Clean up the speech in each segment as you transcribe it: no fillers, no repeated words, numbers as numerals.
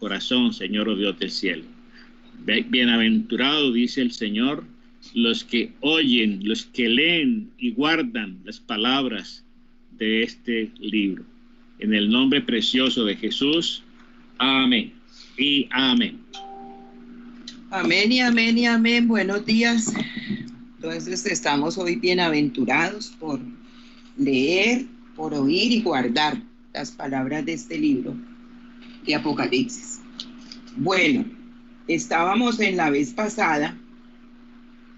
corazón, Señor, oh Dios del cielo. Bienaventurado, dice el Señor, los que oyen, los que leen y guardan las palabras de este libro. En el nombre precioso de Jesús, amén y amén. Amén y amén y amén. Buenos días. Entonces estamos hoy bienaventurados por leer, por oír y guardar las palabras de este libro de Apocalipsis. Bueno, estábamos en la vez pasada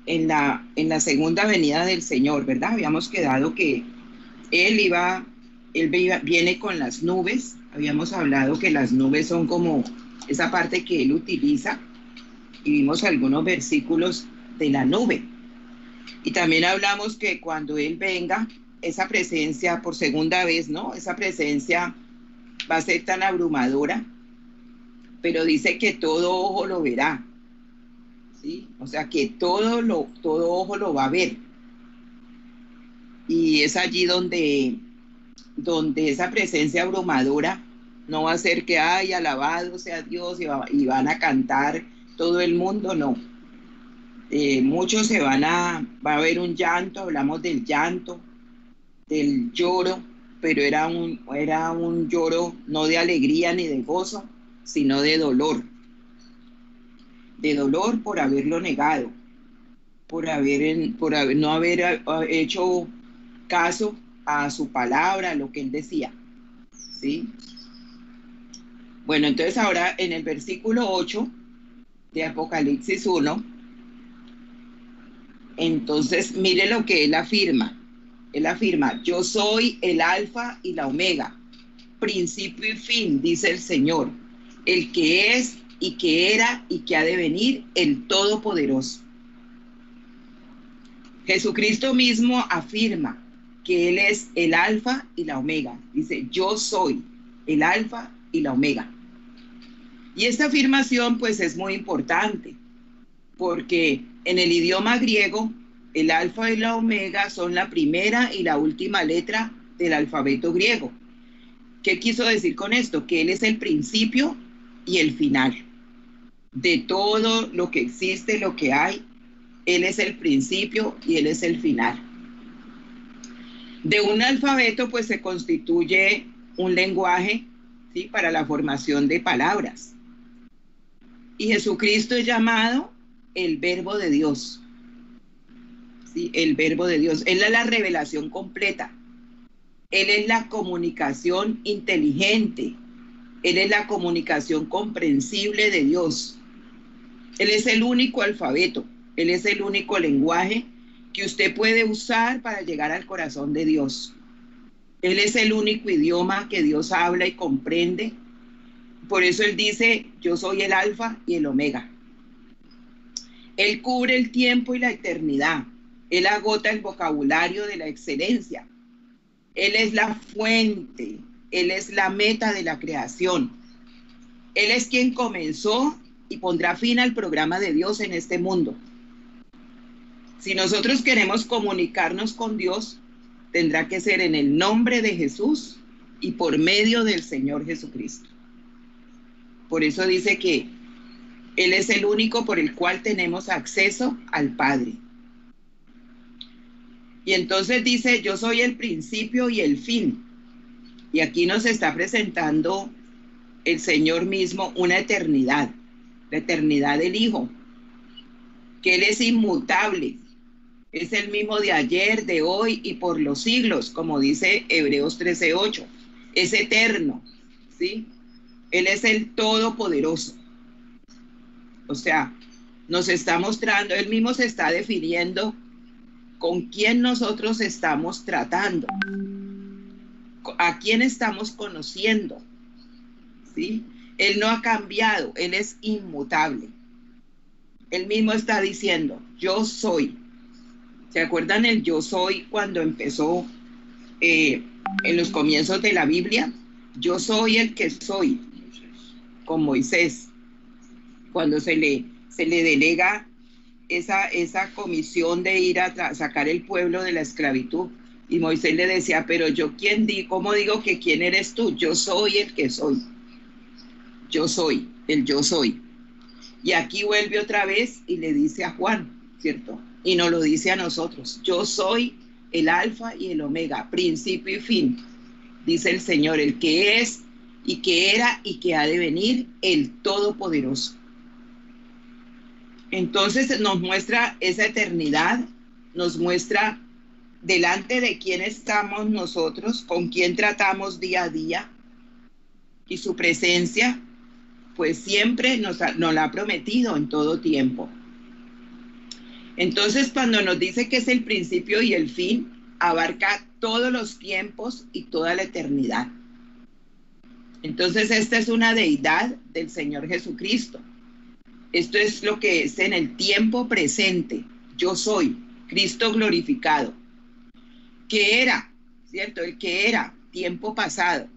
en la segunda venida del Señor, ¿verdad? Habíamos quedado que Él viene con las nubes. Habíamos hablado que las nubes son como esa parte que Él utiliza, y vimos algunos versículos de la nube. Y también hablamos que cuando Él venga, esa presencia por segunda vez, ¿no? Esa presencia va a ser tan abrumadora, pero dice que todo ojo lo verá, ¿sí? O sea, que todo ojo lo va a ver. Y es allí donde esa presencia abrumadora no va a ser que, ay, alabado sea Dios, y van a cantar todo el mundo, no. Muchos va a haber un llanto. Hablamos del llanto, del lloro, pero era un lloro no de alegría ni de gozo, sino de dolor por haberlo negado, por no haber hecho caso a su palabra, a lo que Él decía, ¿sí? Bueno, entonces ahora en el versículo 8 de Apocalipsis 1, entonces mire lo que Él afirma. Él afirma: yo soy el alfa y la omega, principio y fin, dice el Señor, el que es y que era y que ha de venir, el Todopoderoso. Jesucristo mismo afirma que Él es el alfa y la omega. Dice: yo soy el alfa y la omega. Y esta afirmación pues es muy importante, porque en el idioma griego el alfa y la omega son la primera y la última letra del alfabeto griego. ¿Qué quiso decir con esto? Que Él es el principio y el final de todo lo que existe, lo que hay. Él es el principio y Él es el final. De un alfabeto pues se constituye un lenguaje, ¿sí?, para la formación de palabras. Y Jesucristo es llamado el Verbo de Dios. ¿Sí? El Verbo de Dios. Él es la revelación completa. Él es la comunicación inteligente. Él es la comunicación comprensible de Dios. Él es el único alfabeto. Él es el único lenguaje que usted puede usar para llegar al corazón de Dios. Él es el único idioma que Dios habla y comprende. Por eso Él dice: yo soy el alfa y el omega. Él cubre el tiempo y la eternidad. Él agota el vocabulario de la excelencia. Él es la fuente. Él es la meta de la creación. Él es quien comenzó y pondrá fin al programa de Dios en este mundo. Si nosotros queremos comunicarnos con Dios, tendrá que ser en el nombre de Jesús y por medio del Señor Jesucristo. Por eso dice que Él es el único por el cual tenemos acceso al Padre. Y entonces dice: yo soy el principio y el fin. Y aquí nos está presentando el Señor mismo una eternidad, la eternidad del Hijo, que Él es inmutable, es el mismo de ayer, de hoy y por los siglos, como dice Hebreos 13:8, es eterno, ¿sí? Él es el Todopoderoso. O sea, nos está mostrando, Él mismo se está definiendo con quién nosotros estamos tratando, a quién estamos conociendo, ¿sí? Él no ha cambiado, Él es inmutable. Él mismo está diciendo: yo soy. ¿Se acuerdan el yo soy cuando empezó en los comienzos de la Biblia? Yo soy el que soy, con Moisés, cuando se le delega esa comisión de ir a sacar el pueblo de la esclavitud, y Moisés le decía: pero yo ¿cómo digo que quién eres tú? Yo soy el que soy. Yo soy. el yo soy. Y aquí vuelve otra vez y le dice a Juan, ¿cierto? Y nos lo dice a nosotros, yo soy el alfa y el omega, principio y fin, dice el Señor, el que es y que era y que ha de venir, el Todopoderoso. Entonces nos muestra esa eternidad, nos muestra delante de quién estamos nosotros, con quién tratamos día a día, y su presencia pues siempre nos la ha prometido en todo tiempo. Entonces cuando nos dice que es el principio y el fin, abarca todos los tiempos y toda la eternidad. Entonces esta es una deidad del Señor Jesucristo. Esto es lo que es en el tiempo presente. Yo soy Cristo glorificado. Que era, ¿cierto? El que era, tiempo pasado.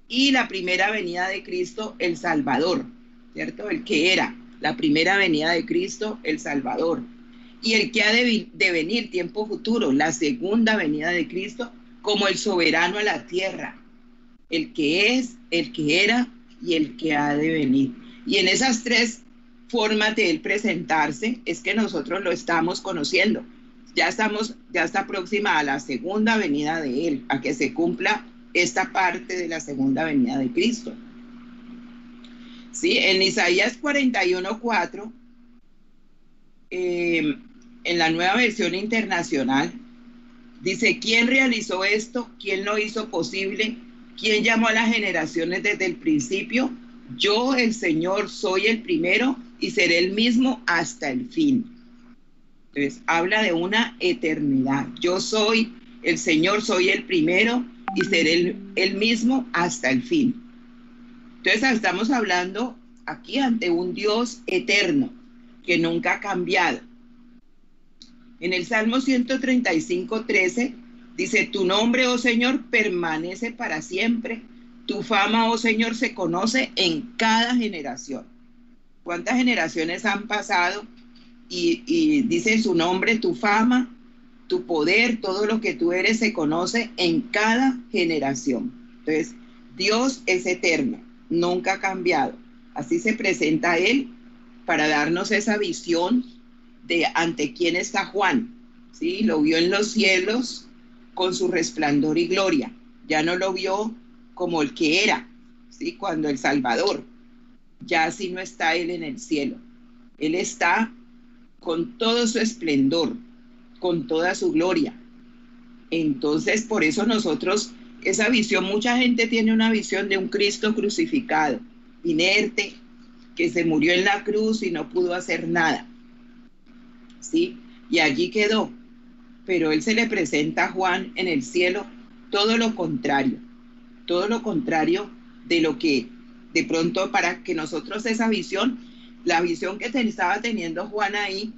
Y la primera venida de Cristo, el Salvador, ¿cierto? El que era, la primera venida de Cristo, el Salvador. Y el que ha de venir, tiempo futuro, la segunda venida de Cristo, como el soberano a la tierra. El que es, el que era y el que ha de venir. Y en esas tres formas de él presentarse es que nosotros lo estamos conociendo. Ya está próxima a la segunda venida de él, a que se cumpla esta parte de la segunda venida de Cristo. ¿Sí? En Isaías 41:4, en la Nueva Versión Internacional, dice, ¿quién realizó esto? ¿Quién lo hizo posible? ¿Quién llamó a las generaciones desde el principio? Yo, el Señor, soy el primero y seré el mismo hasta el fin. Entonces, habla de una eternidad. Yo soy el Señor, soy el primero y seré el mismo hasta el fin. Entonces, estamos hablando aquí ante un Dios eterno que nunca ha cambiado. En el Salmo 135:13 dice, tu nombre, oh Señor, permanece para siempre. Tu fama, oh Señor, se conoce en cada generación. ¿Cuántas generaciones han pasado? Y dice su nombre, tu fama, tu poder, todo lo que tú eres se conoce en cada generación. Entonces, Dios es eterno, nunca ha cambiado. Así se presenta Él para darnos esa visión de ante quién está Juan. ¿Sí? Lo vio en los cielos con su resplandor y gloria. Ya no lo vio como el que era, ¿sí? Cuando el Salvador. Ya así no está Él en el cielo. Él está con todo su esplendor, con toda su gloria. Entonces, por eso nosotros, esa visión, mucha gente tiene una visión de un Cristo crucificado, inerte, que se murió en la cruz y no pudo hacer nada. ¿Sí? Y allí quedó. Pero Él se le presenta a Juan en el cielo todo lo contrario de lo que de pronto para que nosotros esa visión, la visión que estaba teniendo Juan ahí,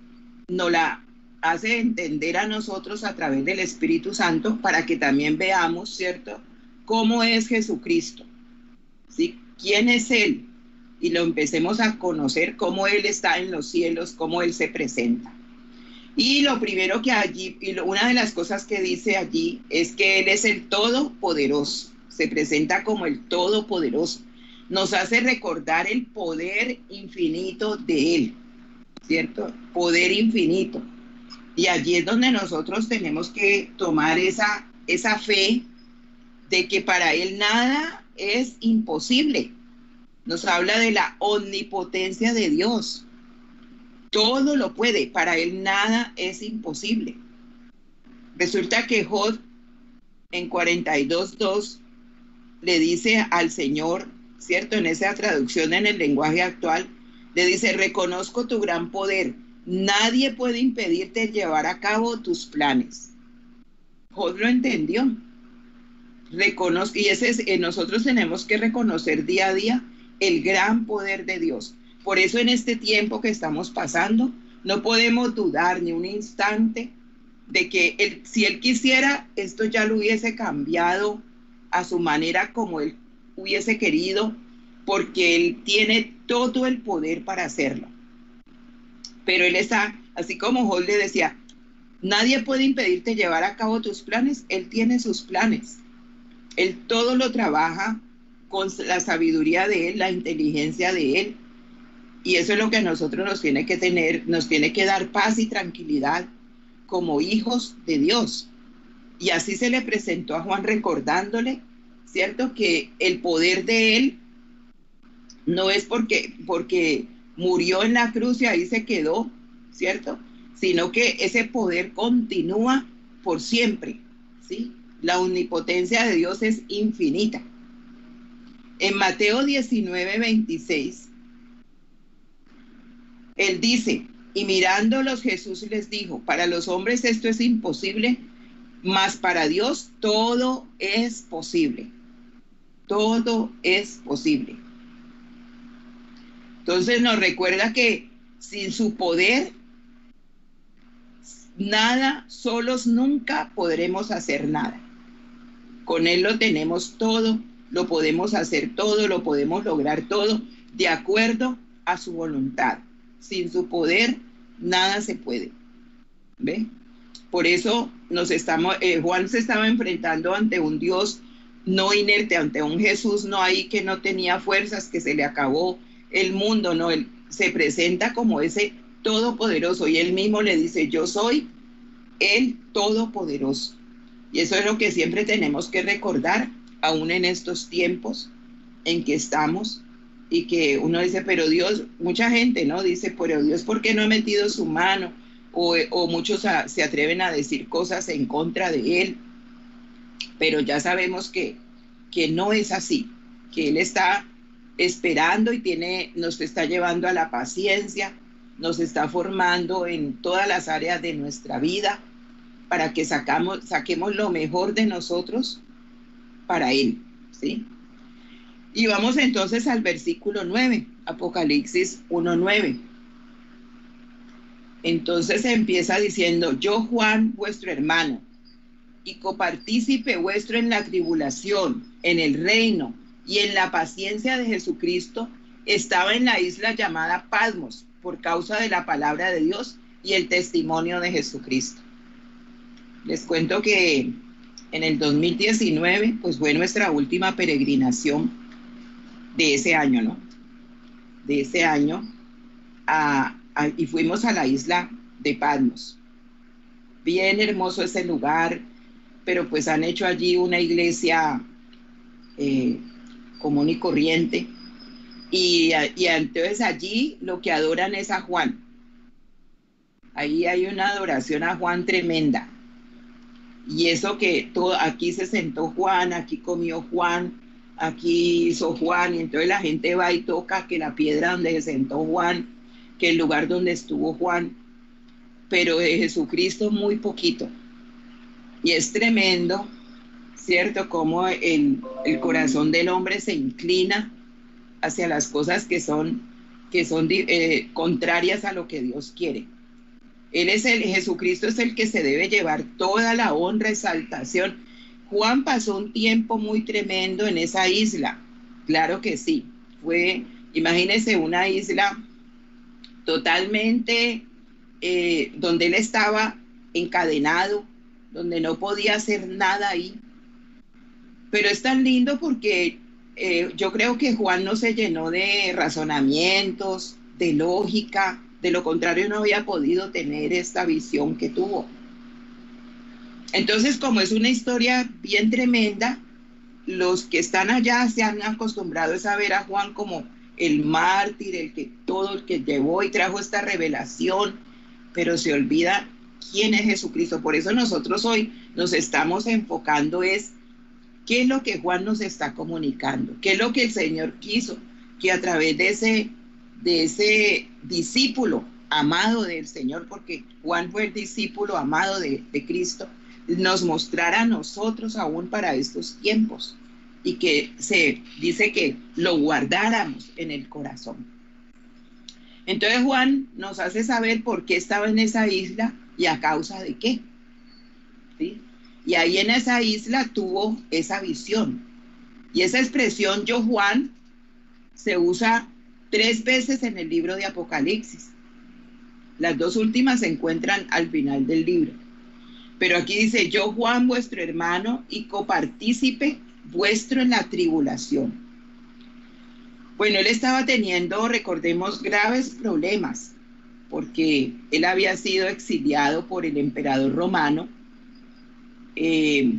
nos la hace entender a nosotros a través del Espíritu Santo para que también veamos, ¿cierto?, cómo es Jesucristo, ¿sí? ¿Quién es Él? Y lo empecemos a conocer, cómo Él está en los cielos, cómo Él se presenta. Y lo primero que allí, una de las cosas que dice allí es que Él es el Todopoderoso, se presenta como el Todopoderoso. Nos hace recordar el poder infinito de Él, ¿cierto? Poder infinito. Y allí es donde nosotros tenemos que tomar esa fe de que para Él nada es imposible. Nos habla de la omnipotencia de Dios. Todo lo puede, para Él nada es imposible. Resulta que Job en 42:2 le dice al Señor, ¿cierto? En esa traducción en el lenguaje actual, le dice, reconozco tu gran poder, nadie puede impedirte llevar a cabo tus planes. Job lo entendió. Reconozco, y nosotros tenemos que reconocer día a día el gran poder de Dios. Por eso en este tiempo que estamos pasando, no podemos dudar ni un instante de que si Él quisiera, esto ya lo hubiese cambiado a su manera como Él hubiese querido, porque Él tiene todo el poder para hacerlo. Pero Él está, así como Job le decía, nadie puede impedirte llevar a cabo tus planes, Él tiene sus planes. Él todo lo trabaja con la sabiduría de Él, la inteligencia de Él. Y eso es lo que a nosotros nos tiene que dar paz y tranquilidad como hijos de Dios. Y así se le presentó a Juan recordándole, ¿cierto? Que el poder de Él no es porque murió en la cruz y ahí se quedó, ¿cierto? Sino que ese poder continúa por siempre, ¿sí? La omnipotencia de Dios es infinita. En Mateo 19:26, Él dice, y mirándolos Jesús les dijo, para los hombres esto es imposible, mas para Dios todo es posible. Todo es posible. Entonces nos recuerda que sin su poder, nada, solos nunca podremos hacer nada. Con Él lo tenemos todo, lo podemos hacer todo, lo podemos lograr todo, de acuerdo a su voluntad. Sin su poder, nada se puede. ¿Ve? Por eso Juan se estaba enfrentando ante un Dios no inerte, ante un Jesús no ahí que no tenía fuerzas, que se le acabó el mundo, no, Él se presenta como ese todopoderoso y Él mismo le dice, yo soy el todopoderoso. Y eso es lo que siempre tenemos que recordar, aún en estos tiempos en que estamos, y que uno dice, pero Dios, mucha gente, ¿no? Dice, pero Dios, ¿por qué no ha metido su mano? O muchos se atreven a decir cosas en contra de Él, pero ya sabemos que no es así, que Él está esperando y nos está llevando a la paciencia, nos está formando en todas las áreas de nuestra vida para que saquemos lo mejor de nosotros para Él, ¿sí? Y vamos entonces al versículo 9, Apocalipsis 1:9. Entonces empieza diciendo, yo Juan, vuestro hermano, y copartícipe vuestro en la tribulación, en el reino y en la paciencia de Jesucristo, estaba en la isla llamada Patmos, por causa de la palabra de Dios y el testimonio de Jesucristo. Les cuento que en el 2019, pues fue nuestra última peregrinación de ese año, ¿no? De ese año, y fuimos a la isla de Patmos. Bien hermoso ese lugar, pero pues han hecho allí una iglesia común y corriente, y entonces allí lo que adoran es a Juan. Ahí hay una adoración a Juan tremenda, y eso que aquí se sentó Juan, aquí comió Juan, aquí hizo Juan, y entonces la gente va y toca que la piedra donde se sentó Juan, que el lugar donde estuvo Juan, pero de Jesucristo muy poquito. Y es tremendo, ¿cierto? Como el corazón del hombre se inclina hacia las cosas que son contrarias a lo que Dios quiere. Jesucristo es el que se debe llevar toda la honra, exaltación. Juan pasó un tiempo muy tremendo en esa isla, claro que sí. Imagínense una isla totalmente donde él estaba encadenado, donde no podía hacer nada ahí. Pero es tan lindo porque yo creo que Juan no se llenó de razonamientos, de lógica, de lo contrario no había podido tener esta visión que tuvo. Entonces, como es una historia bien tremenda, los que están allá se han acostumbrado a ver a Juan como el mártir, el que llevó y trajo esta revelación, pero se olvida quién es Jesucristo. Por eso nosotros hoy nos estamos enfocando es qué es lo que Juan nos está comunicando, qué es lo que el Señor quiso, que a través de ese discípulo amado del Señor, porque Juan fue el discípulo amado de Cristo, nos mostrara a nosotros aún para estos tiempos, y que se dice que lo guardáramos en el corazón. Entonces Juan nos hace saber por qué estaba en esa isla y a causa de qué, ¿sí? Y ahí en esa isla tuvo esa visión. Y esa expresión yo Juan se usa 3 veces en el libro de Apocalipsis. Las 2 últimas se encuentran al final del libro. Pero aquí dice, yo Juan, vuestro hermano y copartícipe vuestro en la tribulación. Bueno, él estaba teniendo, recordemos, graves problemas, porque él había sido exiliado por el emperador romano,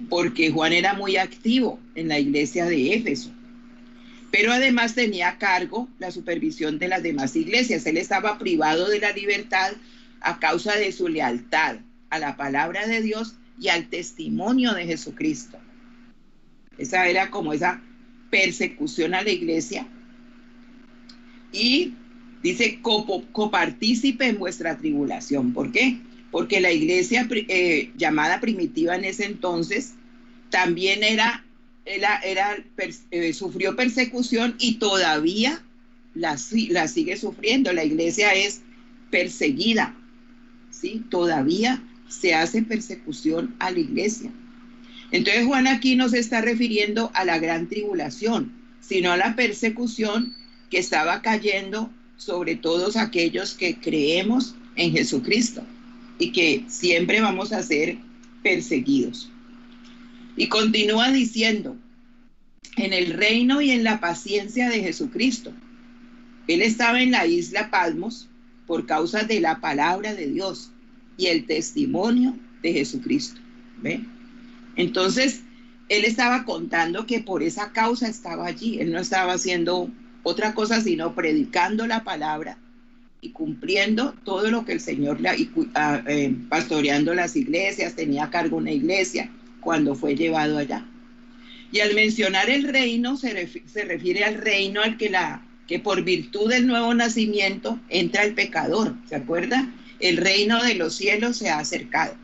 porque Juan era muy activo en la iglesia de Éfeso. Pero además tenía a cargo la supervisión de las demás iglesias. Él estaba privado de la libertad a causa de su lealtad a la palabra de Dios y al testimonio de Jesucristo. Esa era como esa persecución a la iglesia. Y dice, copartícipe en vuestra tribulación. ¿Por qué? Porque la iglesia llamada primitiva en ese entonces también sufrió persecución y todavía la sigue sufriendo. La iglesia es perseguida, ¿sí? Todavía se hace persecución a la iglesia. Entonces Juan aquí no se está refiriendo a la gran tribulación, sino a la persecución que estaba cayendo sobre todos aquellos que creemos en Jesucristo y que siempre vamos a ser perseguidos. Y continúa diciendo, en el reino y en la paciencia de Jesucristo. Él estaba en la isla Patmos por causa de la palabra de Dios y el testimonio de Jesucristo. ¿Ve? Entonces, él estaba contando que por esa causa estaba allí. Él no estaba haciendo otra cosa sino predicando la palabra y cumpliendo todo lo que el Señor pastoreando las iglesias, tenía a cargo una iglesia cuando fue llevado allá. Y al mencionar el reino, se refiere al reino al que por virtud del nuevo nacimiento entra el pecador. ¿Se acuerda? El reino de los cielos se ha acercado.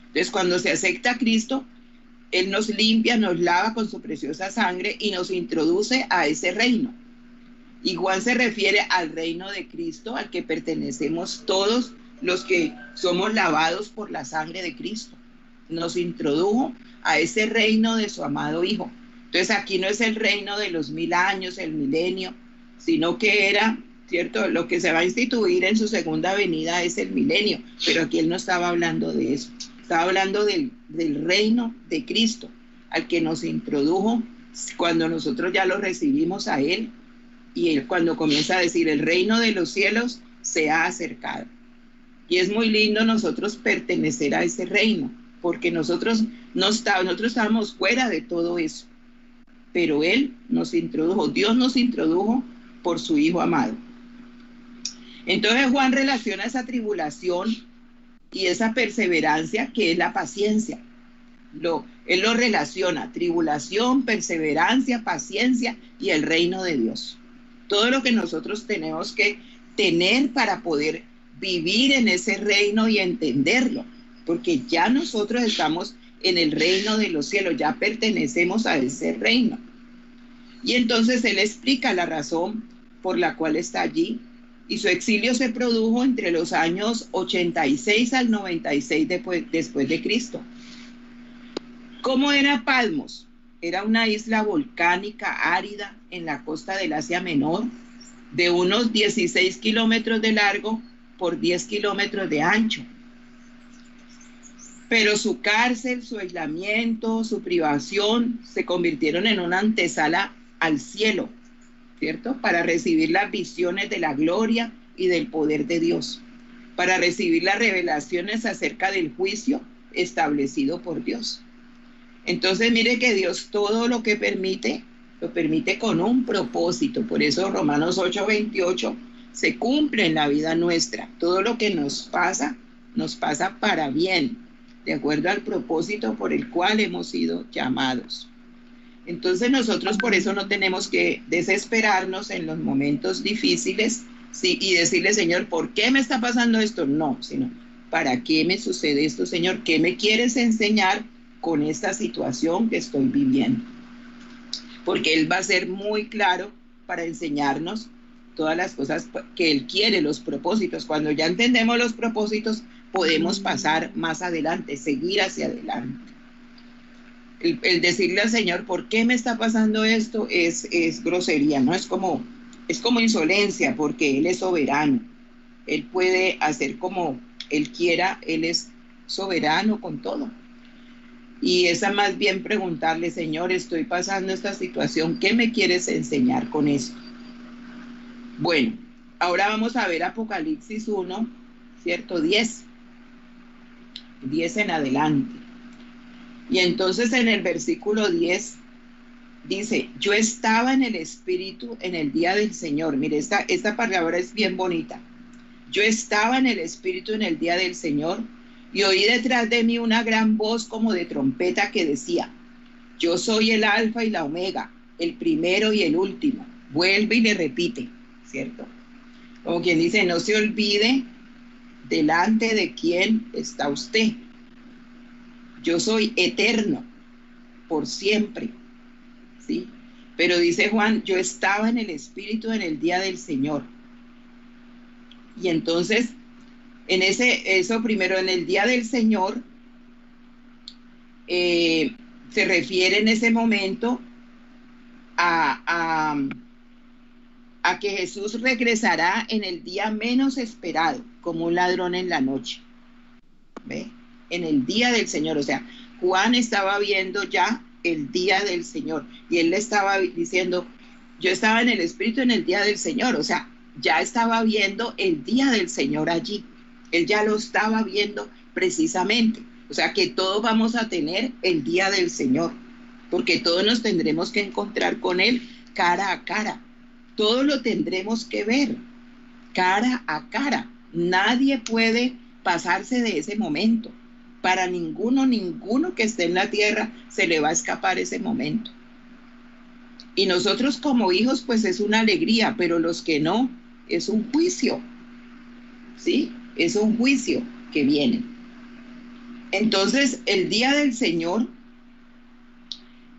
Entonces, cuando se acepta a Cristo, Él nos limpia, nos lava con su preciosa sangre y nos introduce a ese reino. Y Juan se refiere al reino de Cristo, al que pertenecemos todos los que somos lavados por la sangre de Cristo. Nos introdujo a ese reino de su amado Hijo. Entonces aquí no es el reino de los 1000 años, el milenio, sino que era, ¿cierto? Lo que se va a instituir en su segunda venida es el milenio, pero aquí él no estaba hablando de eso. Estaba hablando del reino de Cristo, al que nos introdujo cuando nosotros ya lo recibimos a él, y él cuando comienza a decir, el reino de los cielos se ha acercado. Y es muy lindo nosotros pertenecer a ese reino, porque nosotros estábamos fuera de todo eso, pero Él nos introdujo, Dios nos introdujo por su Hijo amado. Entonces Juan relaciona esa tribulación y esa perseverancia que es la paciencia. Él lo relaciona, tribulación, perseverancia, paciencia y el reino de Dios. Todo lo que nosotros tenemos que tener para poder vivir en ese reino y entenderlo, porque ya nosotros estamos en el reino de los cielos, ya pertenecemos a ese reino. Y entonces él explica la razón por la cual está allí, y su exilio se produjo entre los años 86 al 96 después de Cristo. ¿Cómo era Patmos? Era una isla volcánica árida en la costa del Asia Menor, de unos 16 kilómetros de largo por 10 kilómetros de ancho. Pero su cárcel, su aislamiento, su privación se convirtieron en una antesala al cielo, ¿cierto? Para recibir las visiones de la gloria y del poder de Dios, para recibir las revelaciones acerca del juicio establecido por Dios. Entonces mire que Dios todo lo que permite, lo permite con un propósito. Por eso Romanos 8:28 se cumple en la vida nuestra. Todo lo que nos pasa para bien, de acuerdo al propósito por el cual hemos sido llamados. Entonces nosotros por eso no tenemos que desesperarnos en los momentos difíciles, ¿sí? Y decirle, Señor, ¿por qué me está pasando esto? No, sino, ¿para qué me sucede esto, Señor? ¿Qué me quieres enseñar con esta situación que estoy viviendo? Porque Él va a ser muy claro para enseñarnos todas las cosas que Él quiere, los propósitos. Cuando ya entendemos los propósitos, podemos pasar más adelante, seguir hacia adelante. El decirle al Señor, ¿por qué me está pasando esto? Es grosería, ¿no? Es como insolencia, porque Él es soberano. Él puede hacer como Él quiera, Él es soberano con todo. Y esa más bien preguntarle, Señor, estoy pasando esta situación, ¿qué me quieres enseñar con esto? Bueno, ahora vamos a ver Apocalipsis 1, ¿cierto? 10 en adelante. Y entonces en el versículo 10 dice, yo estaba en el Espíritu en el día del Señor. Mire, esta palabra es bien bonita. Yo estaba en el Espíritu en el día del Señor y oí detrás de mí una gran voz como de trompeta que decía, yo soy el Alfa y la Omega, el primero y el último. Vuelve y le repite, ¿cierto? Como quien dice, no se olvide delante de quién está usted. Yo soy eterno, por siempre, ¿sí? Pero dice Juan, yo estaba en el Espíritu en el día del Señor. Y entonces, eso primero, en el día del Señor, se refiere en ese momento a que Jesús regresará en el día menos esperado, como un ladrón en la noche. ¿Ve? En el día del Señor, o sea, Juan estaba viendo ya el día del Señor y él le estaba diciendo, yo estaba en el Espíritu en el día del Señor, o sea, ya estaba viendo el día del Señor allí, él ya lo estaba viendo precisamente, o sea que todos vamos a tener el día del Señor, porque todos nos tendremos que encontrar con él cara a cara, todo lo tendremos que ver cara a cara, nadie puede pasarse de ese momento. Para ninguno que esté en la tierra se le va a escapar ese momento. Y nosotros como hijos, pues es una alegría, pero los que no, es un juicio, ¿sí? Es un juicio que viene. Entonces, el día del Señor,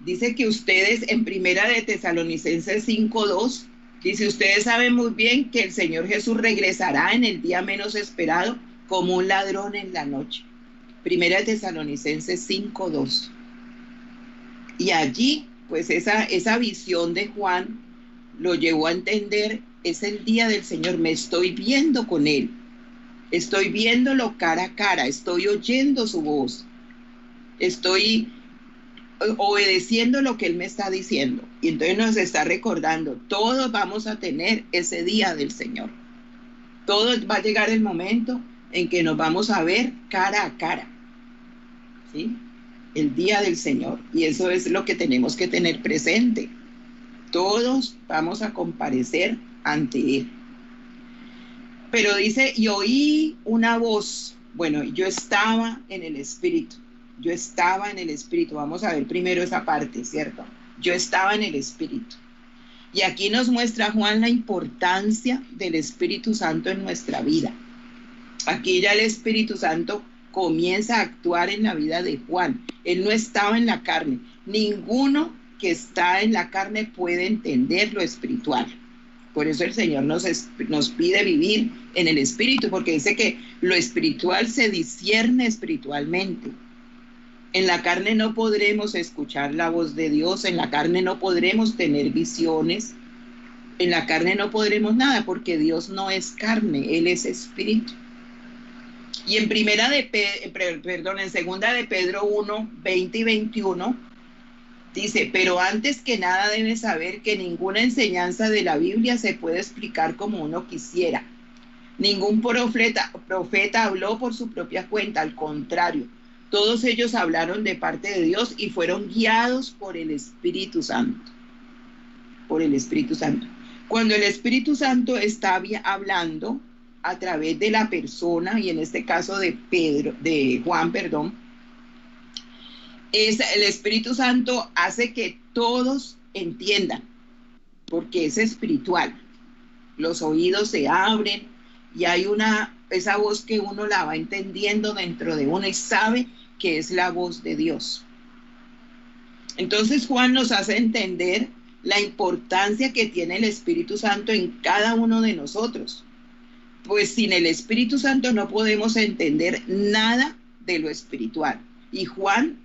dice que ustedes en Primera de Tesalonicenses 5:2, dice, ustedes saben muy bien que el Señor Jesús regresará en el día menos esperado como un ladrón en la noche. Primera de Tesalonicenses 5:2. Y allí, pues esa visión de Juan lo llevó a entender, es el día del Señor, me estoy viendo con él, estoy viéndolo cara a cara, estoy oyendo su voz, estoy obedeciendo lo que él me está diciendo. Y entonces nos está recordando, todos vamos a tener ese día del Señor. Todos va a llegar el momento en que nos vamos a ver cara a cara, ¿sí? El día del Señor. Y eso es lo que tenemos que tener presente. Todos vamos a comparecer ante él. Pero dice, y oí una voz. Bueno, yo estaba en el Espíritu. Yo estaba en el Espíritu. Vamos a ver primero esa parte, ¿cierto? Yo estaba en el Espíritu. Y aquí nos muestra Juan la importancia del Espíritu Santo en nuestra vida. Aquí ya el Espíritu Santo comienza a actuar en la vida de Juan. Él no estaba en la carne. Ninguno que está en la carne puede entender lo espiritual. Por eso el Señor nos pide vivir en el Espíritu, porque dice que lo espiritual se discierne espiritualmente. En la carne no podremos escuchar la voz de Dios, en la carne no podremos tener visiones, en la carne no podremos nada, porque Dios no es carne, Él es Espíritu. Y en segunda de Pedro 1, 20 y 21, dice, pero antes que nada debes saber que ninguna enseñanza de la Biblia se puede explicar como uno quisiera. Ningún profeta habló por su propia cuenta, al contrario, todos ellos hablaron de parte de Dios y fueron guiados por el Espíritu Santo. Por el Espíritu Santo. Cuando el Espíritu Santo está hablando a través de la persona, y en este caso de Juan, el Espíritu Santo hace que todos entiendan, porque es espiritual. Los oídos se abren y hay esa voz que uno la va entendiendo dentro de uno y sabe que es la voz de Dios. Entonces Juan nos hace entender la importancia que tiene el Espíritu Santo en cada uno de nosotros. Pues sin el Espíritu Santo no podemos entender nada de lo espiritual. Y Juan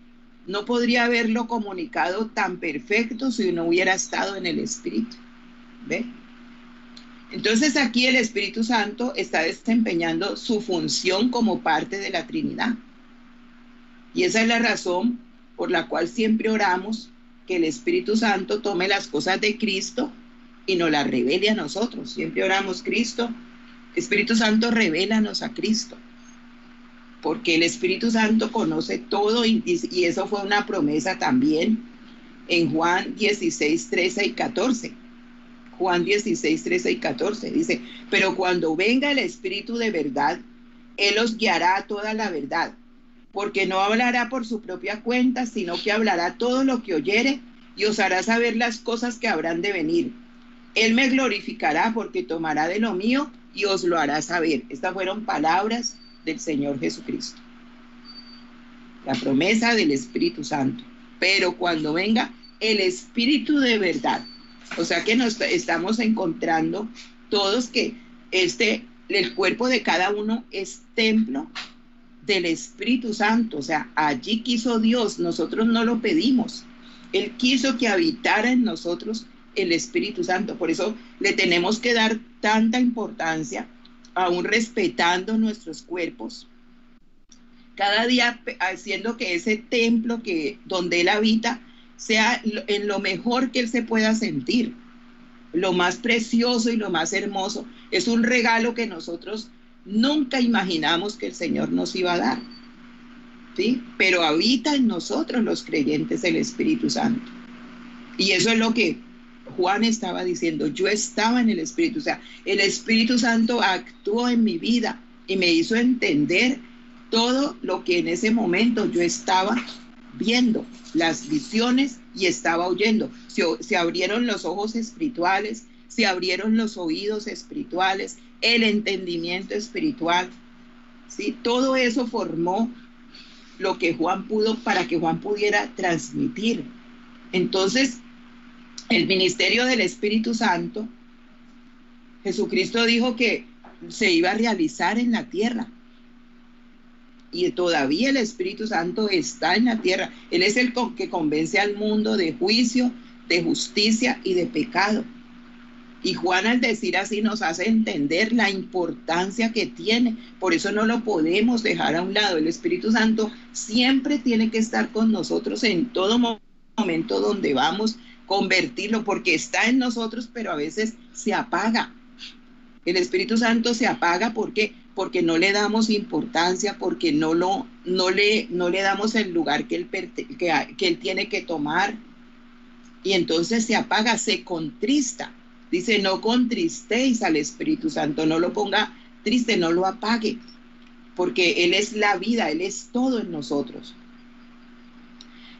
no podría haberlo comunicado tan perfecto si no hubiera estado en el Espíritu. ¿Ve? Entonces aquí el Espíritu Santo está desempeñando su función como parte de la Trinidad. Y esa es la razón por la cual siempre oramos que el Espíritu Santo tome las cosas de Cristo y nos la revele a nosotros. Siempre oramos, Cristo, Espíritu Santo, revélanos a Cristo, porque el Espíritu Santo conoce todo y eso fue una promesa también en Juan 16, 13 y 14. Juan 16, 13 y 14 dice: pero cuando venga el Espíritu de verdad, Él os guiará a toda la verdad, porque no hablará por su propia cuenta, sino que hablará todo lo que oyere y os hará saber las cosas que habrán de venir. Él me glorificará porque tomará de lo mío y os lo hará saber. Estas fueron palabras del Señor Jesucristo. La promesa del Espíritu Santo. Pero cuando venga el Espíritu de verdad, o sea que nos estamos encontrando todos que el cuerpo de cada uno es templo del Espíritu Santo. O sea, allí quiso Dios, nosotros no lo pedimos. Él quiso que habitara en nosotros el Espíritu Santo. Por eso le tenemos que dar tanta importancia, aún respetando nuestros cuerpos, cada día haciendo que ese templo donde Él habita sea en lo mejor que Él se pueda sentir, lo más precioso y lo más hermoso. Es un regalo que nosotros nunca imaginamos que el Señor nos iba a dar, ¿sí? Pero habita en nosotros los creyentes el Espíritu Santo. Y eso es lo que Juan estaba diciendo. Yo estaba en el Espíritu, o sea, el Espíritu Santo actuó en mi vida y me hizo entender todo lo que en ese momento yo estaba viendo, las visiones, y estaba oyendo. Se abrieron los ojos espirituales, se abrieron los oídos espirituales, el entendimiento espiritual, ¿sí? Todo eso formó lo que Juan pudo, para que Juan pudiera transmitir. Entonces, el ministerio del Espíritu Santo, Jesucristo dijo que se iba a realizar en la tierra. Y todavía el Espíritu Santo está en la tierra. Él es el que convence al mundo de juicio, de justicia y de pecado. Y Juan, al decir así, nos hace entender la importancia que tiene. Por eso no lo podemos dejar a un lado. El Espíritu Santo siempre tiene que estar con nosotros en todo momento donde vamos, convertirlo, porque está en nosotros, pero a veces se apaga. El Espíritu Santo se apaga porque no le damos importancia, porque no le damos el lugar que él tiene que tomar. Y entonces se apaga, se contrista. Dice: no contristéis al Espíritu Santo, no lo ponga triste, no lo apague, porque Él es la vida, Él es todo en nosotros.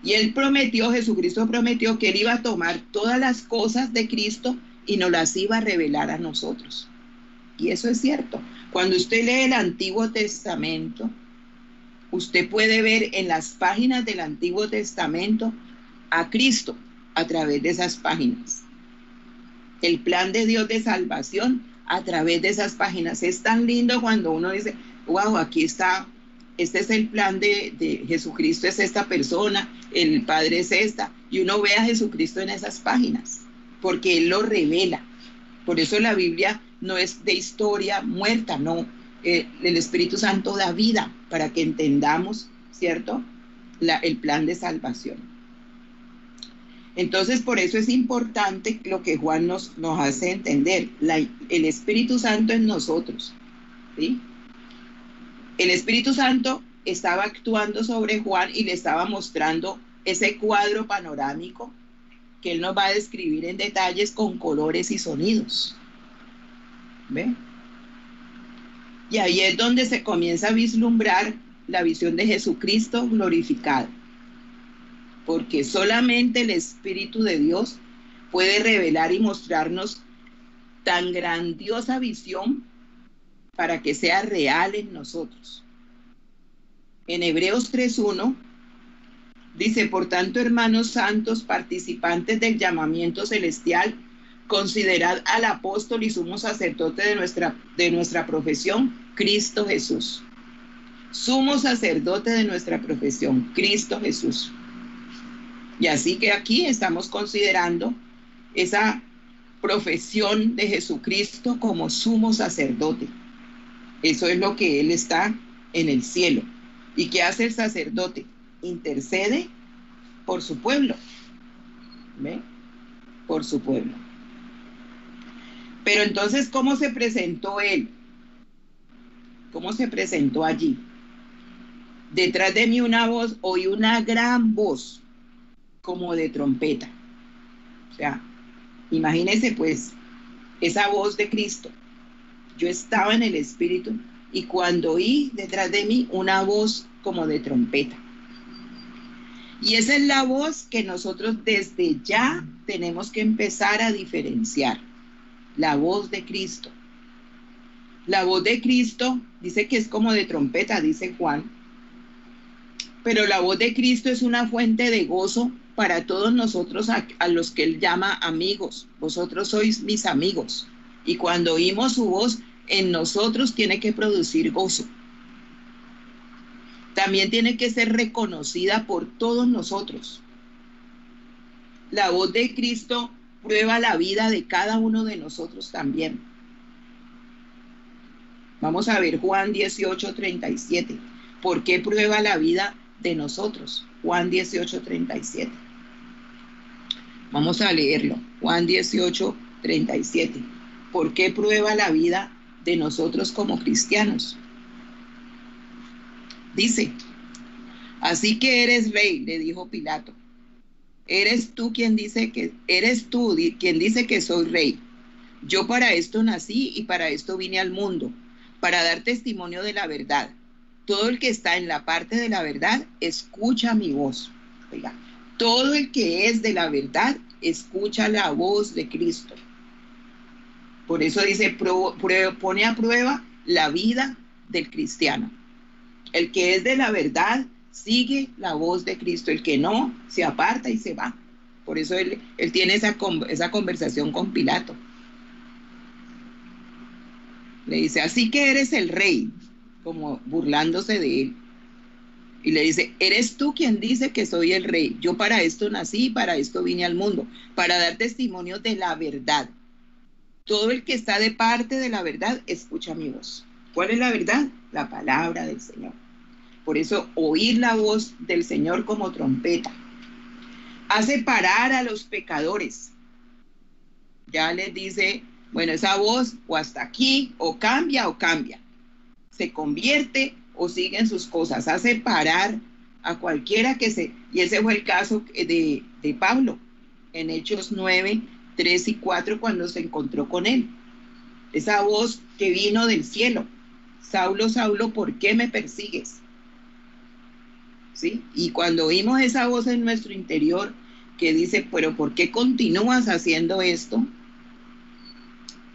Y Jesucristo prometió que Él iba a tomar todas las cosas de Cristo y nos las iba a revelar a nosotros. Y eso es cierto. Cuando usted lee el Antiguo Testamento, usted puede ver en las páginas del Antiguo Testamento a Cristo a través de esas páginas. El plan de Dios de salvación a través de esas páginas. Es tan lindo cuando uno dice: wow, aquí está, este es el plan de Jesucristo, es esta persona, el Padre es esta. Y uno ve a Jesucristo en esas páginas, porque Él lo revela. Por eso la Biblia no es de historia muerta, no. El Espíritu Santo da vida para que entendamos, ¿cierto?, el plan de salvación. Entonces, por eso es importante lo que Juan nos hace entender, el Espíritu Santo en nosotros, ¿sí? El Espíritu Santo estaba actuando sobre Juan y le estaba mostrando ese cuadro panorámico que él nos va a describir en detalles con colores y sonidos. ¿Ve? Y ahí es donde se comienza a vislumbrar la visión de Jesucristo glorificado. Porque solamente el Espíritu de Dios puede revelar y mostrarnos tan grandiosa visión para que sea real en nosotros. En Hebreos 3:1 dice: por tanto, hermanos santos, participantes del llamamiento celestial, considerad al apóstol y sumo sacerdote de nuestra profesión, Cristo Jesús. Sumo sacerdote de nuestra profesión, Cristo Jesús. Y así que aquí estamos considerando esa profesión de Jesucristo como sumo sacerdote. Eso es lo que Él está en el cielo. ¿Y qué hace el sacerdote? Intercede por su pueblo. ¿Ve? Por su pueblo. Pero entonces, ¿cómo se presentó él? ¿Cómo se presentó allí? Detrás de mí una voz, oí una gran voz como de trompeta. O sea, imagínense pues esa voz de Cristo. Yo estaba en el Espíritu y cuando oí detrás de mí una voz como de trompeta. Y esa es la voz que nosotros desde ya tenemos que empezar a diferenciar. La voz de Cristo. La voz de Cristo dice que es como de trompeta, dice Juan. Pero la voz de Cristo es una fuente de gozo para todos nosotros a los que Él llama amigos. Vosotros sois mis amigos. Y cuando oímos su voz, en nosotros tiene que producir gozo. También tiene que ser reconocida por todos nosotros. La voz de Cristo prueba la vida de cada uno de nosotros también. Vamos a ver Juan 18:37. ¿Por qué prueba la vida de nosotros? Juan 18:37. Vamos a leerlo. Juan 18:37. ¿Por qué prueba la vida de nosotros como cristianos? Dice, así que eres rey, le dijo Pilato. Eres tú quien dice que soy rey. Yo para esto nací y para esto vine al mundo, para dar testimonio de la verdad. Todo el que está en la parte de la verdad, escucha mi voz. Oiga, todo el que es de la verdad, escucha la voz de Cristo. Por eso dice, pone a prueba la vida del cristiano. El que es de la verdad sigue la voz de Cristo. El que no, se aparta y se va. Por eso él tiene esa conversación con Pilato. Le dice, así que eres el rey, como burlándose de él. Y le dice, eres tú quien dice que soy el rey. Yo para esto nací y para esto vine al mundo, para dar testimonio de la verdad. Todo el que está de parte de la verdad, escucha mi voz. ¿Cuál es la verdad? La palabra del Señor. Por eso, oír la voz del Señor como trompeta hace parar a los pecadores. Ya les dice, bueno, esa voz o hasta aquí, o cambia. Se convierte o sigue en sus cosas. Hace parar a cualquiera y ese fue el caso de Pablo en Hechos 9, 3 y 4 cuando se encontró con él. Esa voz que vino del cielo. Saulo, Saulo, ¿por qué me persigues? ¿Sí? Y cuando oímos esa voz en nuestro interior que dice, pero ¿por qué continúas haciendo esto?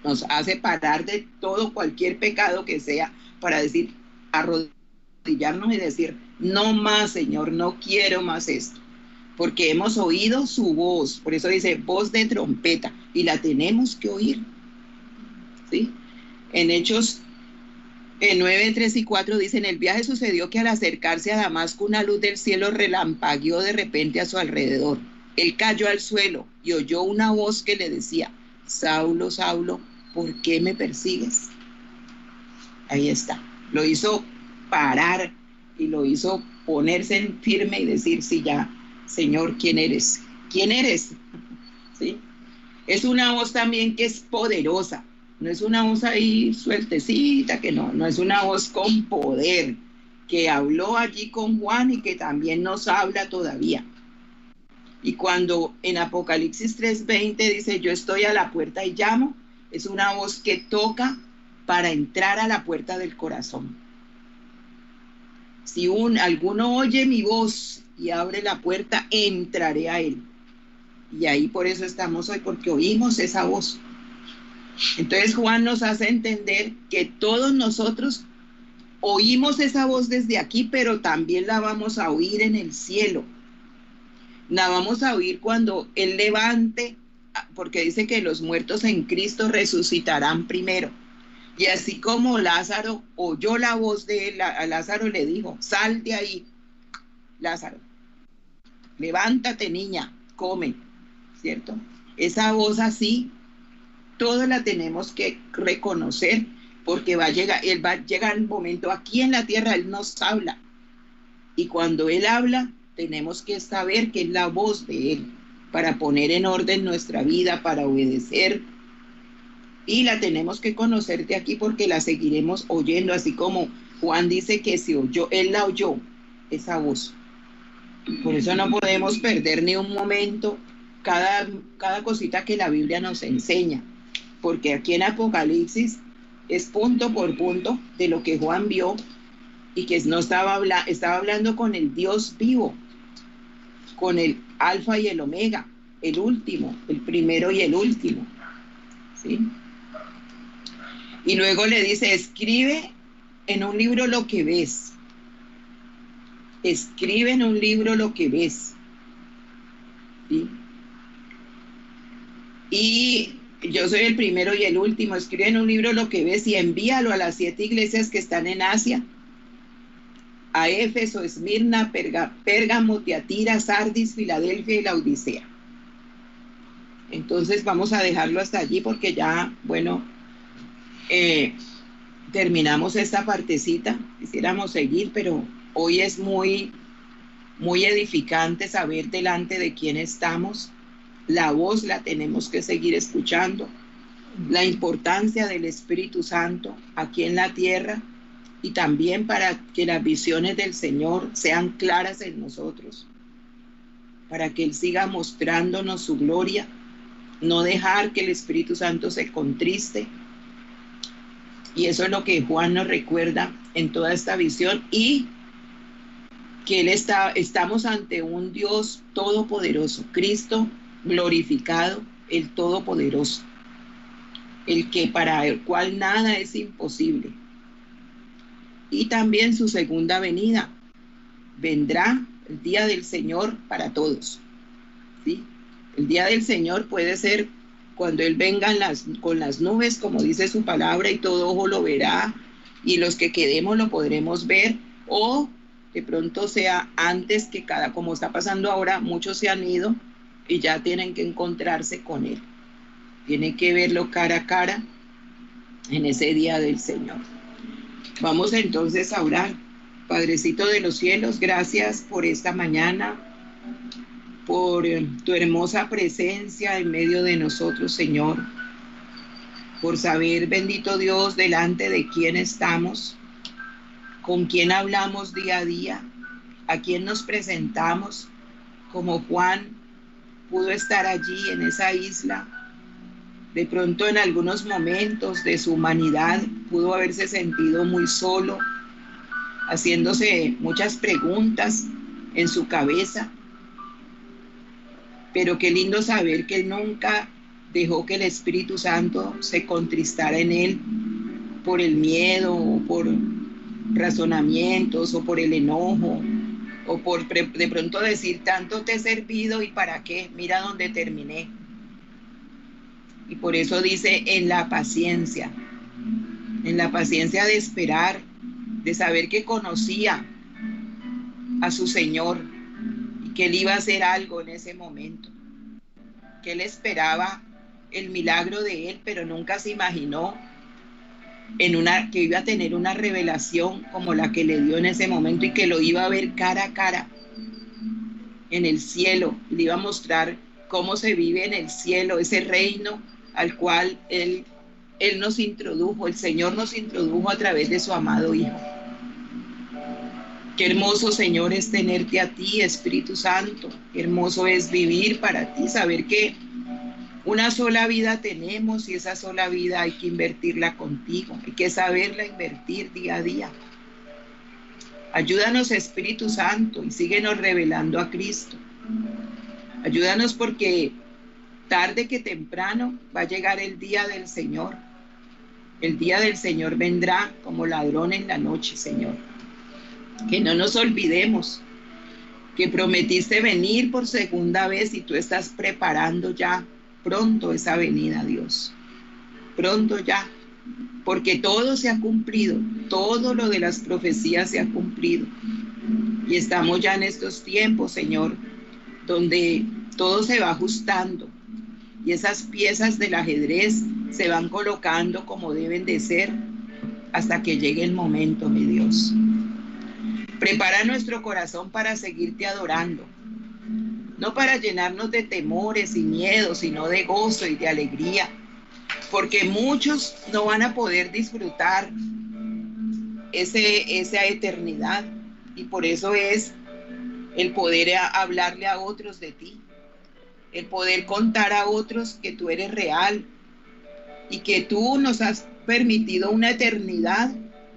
Nos hace parar de todo, cualquier pecado que sea, para decir, arrodillarnos y decir, no más, Señor, no quiero más esto. Porque hemos oído su voz, por eso dice voz de trompeta, y la tenemos que oír. ¿Sí? En Hechos 9, 3 y 4 dice, en el viaje sucedió que al acercarse a Damasco una luz del cielo relampagueó de repente a su alrededor. Él cayó al suelo y oyó una voz que le decía, Saulo, Saulo, ¿por qué me persigues? Ahí está. Lo hizo parar y lo hizo ponerse en firme y decir, sí, ya, Señor, ¿quién eres? ¿Quién eres? ¿Sí? Es una voz también que es poderosa. No es una voz ahí sueltecita, que no es una voz con poder, que habló allí con Juan y que también nos habla todavía. Y cuando en Apocalipsis 3:20 dice, yo estoy a la puerta y llamo, es una voz que toca para entrar a la puerta del corazón. Si alguno oye mi voz y abre la puerta, entraré a él. Y ahí por eso estamos hoy, porque oímos esa voz. Entonces Juan nos hace entender que todos nosotros oímos esa voz desde aquí, pero también la vamos a oír en el cielo. La vamos a oír cuando Él levante, porque dice que los muertos en Cristo resucitarán primero. Y así como Lázaro oyó la voz de él, a Lázaro le dijo, sal de ahí, Lázaro, levántate niña, come, ¿cierto? Esa voz así, todos la tenemos que reconocer, porque va a llegar el momento aquí en la tierra, Él nos habla. Y cuando Él habla, tenemos que saber que es la voz de Él, para poner en orden nuestra vida, para obedecer y la tenemos que conocer de aquí porque la seguiremos oyendo, así como Juan dice que se oyó, él la oyó, esa voz. Por eso no podemos perder ni un momento cada cosita que la Biblia nos enseña, porque aquí en Apocalipsis es punto por punto de lo que Juan vio y que no estaba hablando con el Dios vivo, con el Alfa y el Omega, el último, el primero y el último, ¿sí? Y luego le dice, escribe en un libro lo que ves. Escribe en un libro lo que ves. ¿Sí? Y yo soy el primero y el último. Escribe en un libro lo que ves y envíalo a las 7 iglesias que están en Asia. A Éfeso, Esmirna, Pérgamo, Tiatira, Sardis, Filadelfia y Laodicea. Entonces vamos a dejarlo hasta allí porque ya, bueno, terminamos esta partecita. Quisiéramos seguir, pero hoy es muy edificante saber delante de quién estamos. La voz la tenemos que seguir escuchando. La importancia del Espíritu Santo aquí en la tierra y también para que las visiones del Señor sean claras en nosotros, para que Él siga mostrándonos su gloria, no dejar que el Espíritu Santo se contriste. Y eso es lo que Juan nos recuerda en toda esta visión, y que estamos ante un Dios todopoderoso, Cristo glorificado, el todopoderoso, para el cual nada es imposible. Y también su segunda venida. Vendrá el día del Señor para todos, ¿sí? El día del Señor puede ser cuando Él venga con las nubes, como dice su palabra, y todo ojo lo verá, y los que quedemos lo podremos ver, o de pronto sea antes que como está pasando ahora, muchos se han ido y ya tienen que encontrarse con Él. Tienen que verlo cara a cara en ese día del Señor. Vamos entonces a orar. Padrecito de los cielos, gracias por esta mañana, por tu hermosa presencia en medio de nosotros, Señor, por saber, bendito Dios, delante de quién estamos, con quién hablamos día a día, a quién nos presentamos, como Juan pudo estar allí en esa isla. De pronto en algunos momentos de su humanidad pudo haberse sentido muy solo, haciéndose muchas preguntas en su cabeza. Pero qué lindo saber que él nunca dejó que el Espíritu Santo se contristara en él por el miedo, o por razonamientos, o por el enojo, o por de pronto decir, tanto te he servido y para qué, mira dónde terminé. Y por eso dice, en la paciencia de esperar, de saber que conocía a su Señor y que Él iba a hacer algo en ese momento, que Él esperaba el milagro de Él, pero nunca se imaginó que iba a tener una revelación como la que le dio en ese momento, y que lo iba a ver cara a cara en el cielo, y le iba a mostrar cómo se vive en el cielo, ese reino al cual Él nos introdujo, el Señor nos introdujo a través de su amado Hijo. Qué hermoso, Señor, es tenerte a ti, Espíritu Santo. Qué hermoso es vivir para ti, saber que una sola vida tenemos y esa sola vida hay que invertirla contigo. Hay que saberla invertir día a día. Ayúdanos, Espíritu Santo, y síguenos revelando a Cristo. Ayúdanos porque tarde que temprano va a llegar el día del Señor. El día del Señor vendrá como ladrón en la noche, Señor. Que no nos olvidemos que prometiste venir por segunda vez y tú estás preparando ya pronto esa venida, Dios. Pronto ya, porque todo se ha cumplido, todo lo de las profecías se ha cumplido. Y estamos ya en estos tiempos, Señor, donde todo se va ajustando y esas piezas del ajedrez se van colocando como deben de ser hasta que llegue el momento, mi Dios. Prepara nuestro corazón para seguirte adorando, no para llenarnos de temores y miedos, sino de gozo y de alegría, porque muchos no van a poder disfrutar esa eternidad, y por eso es el poder hablarle a otros de ti, el poder contar a otros que tú eres real y que tú nos has permitido una eternidad,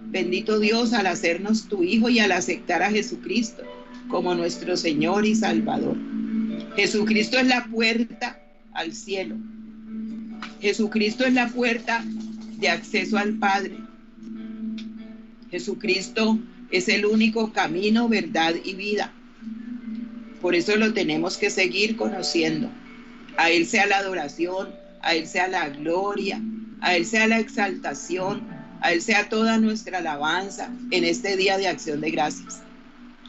bendito Dios, al hacernos tu Hijo y al aceptar a Jesucristo como nuestro Señor y Salvador. Jesucristo es la puerta al cielo. Jesucristo es la puerta de acceso al Padre. Jesucristo es el único camino, verdad y vida. Por eso lo tenemos que seguir conociendo. A Él sea la adoración, a Él sea la gloria, a Él sea la exaltación, a Él sea toda nuestra alabanza en este día de acción de gracias.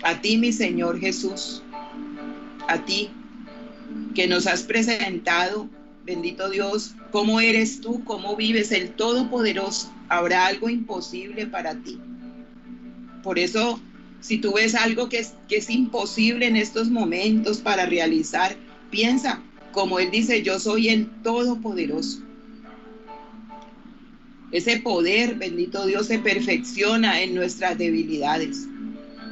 A ti, mi Señor Jesús, a ti que nos has presentado, bendito Dios, cómo eres tú, cómo vives, el Todopoderoso. ¿Habrá algo imposible para ti? Por eso, si tú ves algo que es imposible en estos momentos para realizar, piensa, como Él dice, yo soy el Todopoderoso. Ese poder, bendito Dios, se perfecciona en nuestras debilidades.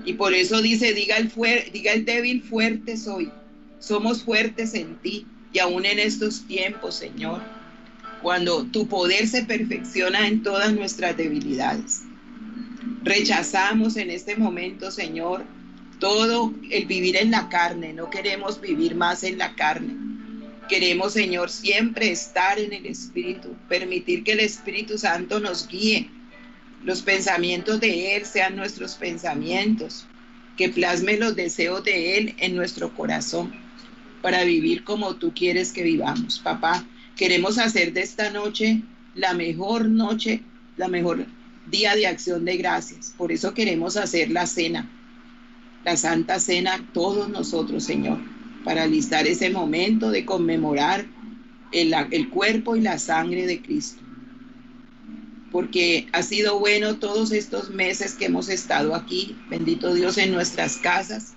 Y por eso dice, diga el débil, fuerte soy. Somos fuertes en ti, y aún en estos tiempos, Señor, cuando tu poder se perfecciona en todas nuestras debilidades. Rechazamos en este momento, Señor, todo el vivir en la carne. No queremos vivir más en la carne. Queremos, Señor, siempre estar en el Espíritu, permitir que el Espíritu Santo nos guíe. Los pensamientos de Él sean nuestros pensamientos, que plasme los deseos de Él en nuestro corazón, para vivir como tú quieres que vivamos. Papá, queremos hacer de esta noche, la mejor día de acción de gracias. Por eso queremos hacer la cena, la Santa Cena, todos nosotros, Señor, para alistar ese momento de conmemorar el cuerpo y la sangre de Cristo. Porque ha sido bueno todos estos meses que hemos estado aquí, bendito Dios, en nuestras casas,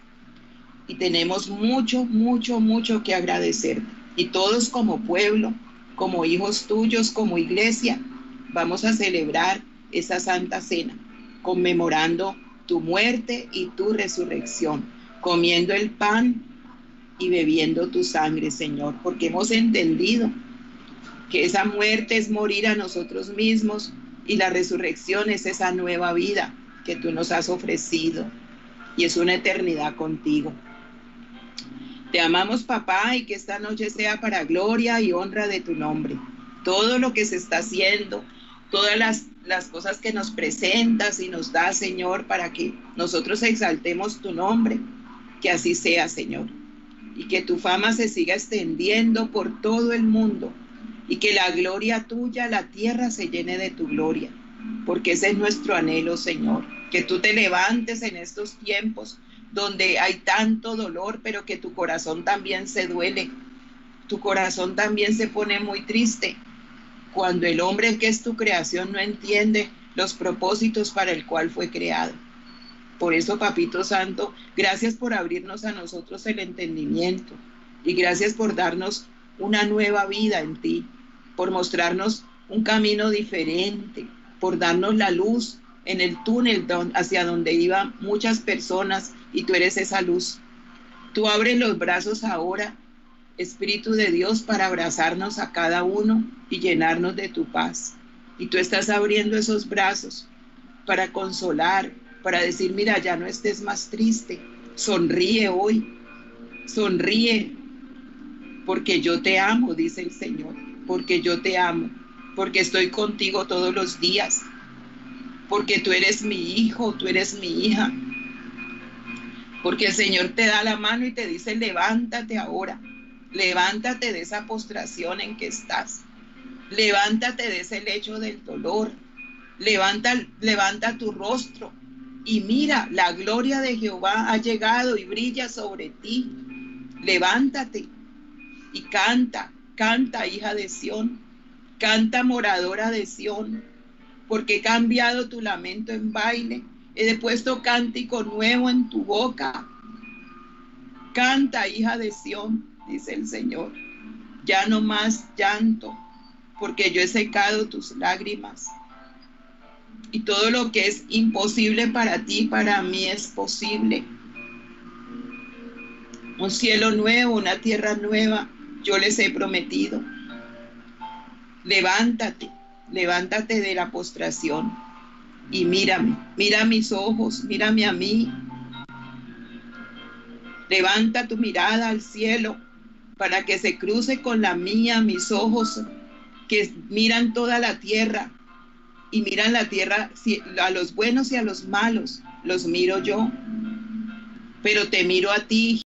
y tenemos mucho, mucho, mucho que agradecer. Y todos como pueblo, como hijos tuyos, como iglesia, vamos a celebrar esa Santa Cena, conmemorando tu muerte y tu resurrección, comiendo el pan y bebiendo tu sangre, Señor, porque hemos entendido que esa muerte es morir a nosotros mismos y la resurrección es esa nueva vida que tú nos has ofrecido, y es una eternidad contigo. Te amamos, papá, y que esta noche sea para gloria y honra de tu nombre. Todo lo que se está haciendo, todas las cosas que nos presentas y nos das, Señor, para que nosotros exaltemos tu nombre, que así sea, Señor. Y que tu fama se siga extendiendo por todo el mundo, y que la gloria tuya, la tierra se llene de tu gloria, porque ese es nuestro anhelo, Señor. Que tú te levantes en estos tiempos donde hay tanto dolor, pero que tu corazón también se duele, tu corazón también se pone muy triste, cuando el hombre que es tu creación no entiende los propósitos para el cual fue creado. Por eso, Papito Santo, gracias por abrirnos a nosotros el entendimiento, y gracias por darnos una nueva vida en ti, por mostrarnos un camino diferente, por darnos la luz en el túnel hacia donde iban muchas personas, y tú eres esa luz. Tú abres los brazos ahora, Espíritu de Dios, para abrazarnos a cada uno y llenarnos de tu paz. Y tú estás abriendo esos brazos para consolar, para decir, mira, ya no estés más triste, sonríe hoy, sonríe, porque yo te amo, dice el Señor, porque yo te amo, porque estoy contigo todos los días, porque tú eres mi hijo, tú eres mi hija, porque el Señor te da la mano y te dice, levántate ahora, levántate de esa postración en que estás, levántate de ese lecho del dolor, levanta tu rostro y mira, la gloria de Jehová ha llegado y brilla sobre ti. Levántate y canta, canta, hija de Sión, canta, moradora de Sión, porque he cambiado tu lamento en baile, he puesto cántico nuevo en tu boca. Canta, hija de Sión, dice el Señor, ya no más llanto, porque yo he secado tus lágrimas. Y todo lo que es imposible para ti, para mí es posible. Un cielo nuevo, una tierra nueva, yo les he prometido. Levántate, levántate de la postración y mírame, mira mis ojos, mírame a mí. Levanta tu mirada al cielo para que se cruce con la mía, mis ojos que miran toda la tierra y miran la tierra a los buenos y a los malos, los miro yo, pero te miro a ti,